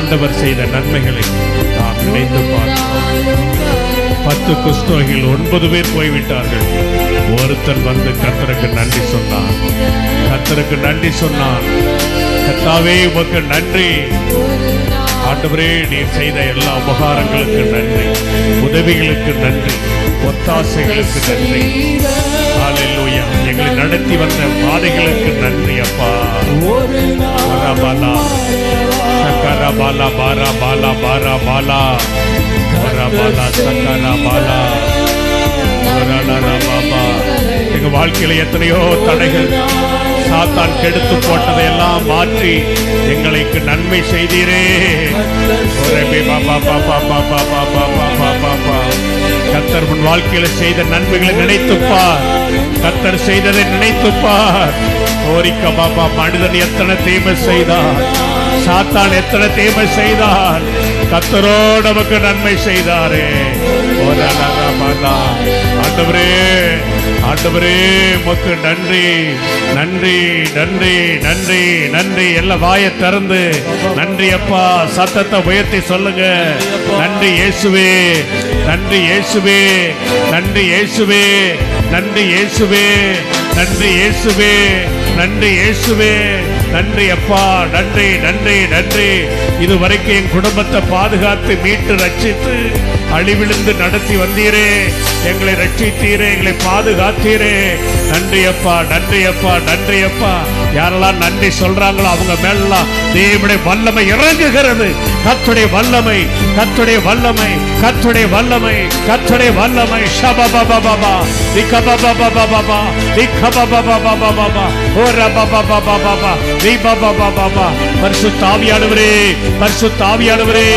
ஆண்டவர் செய்த நன்மைகளை நாம் நினைத்து பார்க்கிறோம். 10 குஷ்டரோகிகள் 9 பேர் போய்விட்டார்கள். ஒருத்தன் வந்து கர்த்தருக்கு நன்றி சொன்னான். கர்த்தருக்கு நன்றி சொன்னான். கர்த்தாவே உமக்கு நன்றி. ஆண்டவரே, நீர் செய்த எல்லா உபகாரங்களுக்கு நன்றி, உதவிகளுக்கு நன்றி, ஒத்தாசைகளுக்கு நன்றி. ஹல்லேலூயா. எங்களை நடத்தி வந்த பாதைகளுக்கு நன்றி அப்பா. சக்கர பாலா பாரா பாலா பாரா பாலா பாலா சக்கர பாலா பாபா. எங்க வாழ்க்கையில எத்தனையோ தடைகள் சாத்தான் கெடுத்து போட்டதையெல்லாம் மாற்றி எங்களுக்கு நன்மை செய்தீரே. கர்த்தர் உன் வாழ்க்கையில செய்த நன்மைகளை நினைத்துப்பார். கர்த்தர் செய்ததை நினைத்துப்பார். ஓரிக்க பாபா, மனிதன் எத்தனை தீமை செய்தான், சாத்தான் எத்தனை தீமை செய்தான், கர்த்தரோடு நமக்கு நன்மை செய்தாரே. ஆண்டவரே, ஆண்டவரே உமக்கு நன்றி நன்றி நன்றி நன்றி நன்றி. எல்லாம் வாயை திறந்து நன்றி அப்பா சத்தத்தை உயர்த்தி சொல்லுங்க. நன்றி இயேசுவே, நன்றி இயேசுவே, நன்றி இயேசுவே, நன்றி இயேசுவே, நன்றி இயேசுவே, நன்றி இயேசுவே, நன்றி அப்பா, நன்றி நன்றி நன்றி. இதுவரைக்கும் என் குடும்பத்தை பாதுகாத்து மீட்டு ரட்சித்து அழிவிழுந்து நடத்தி வந்தீரே. எங்களை ரட்சித்தீரே, எங்களை பாதுகாத்தீரே. நன்றி அப்பா, நன்றி அப்பா, நன்றி அப்பா. யாரெல்லாம் நன்றி சொல்றாங்களோ அவங்க மேலாம் தேவனுடைய வல்லமை இறங்குகிறது. கர்த்தருடைய வல்லமை, கர்த்தருடைய வல்லமை, கர்த்தருடைய வல்லமை, கர்த்தருடைய வல்லமை. ஷபபபபபா திகபபபபபா திகபபபபபா ஓரபபபபபா திபபபபபா. பரிசுத்த ஆவியானவரே, பரிசுத்த ஆவியானவரே,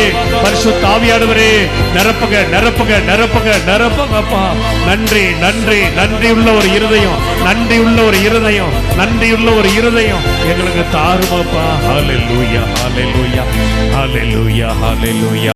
பரிசுத்த ஆவியானவரே, நிரப்புங்க நிரப்புங்க நிரப்புங்க நிரப்புங்கப்பா. நன்றி நன்றி நன்றி உள்ள ஒரு இருதயம், நன்றி உள்ள ஒரு இருதயம், நன்றி உள்ள ஒரு இருதயம் எங்களுக்கு தாருமாப்பா. ஹல்லேலூயா, ஹல்லேலூயா, ஹல்லேலூயா, ஹல்லேலூயா.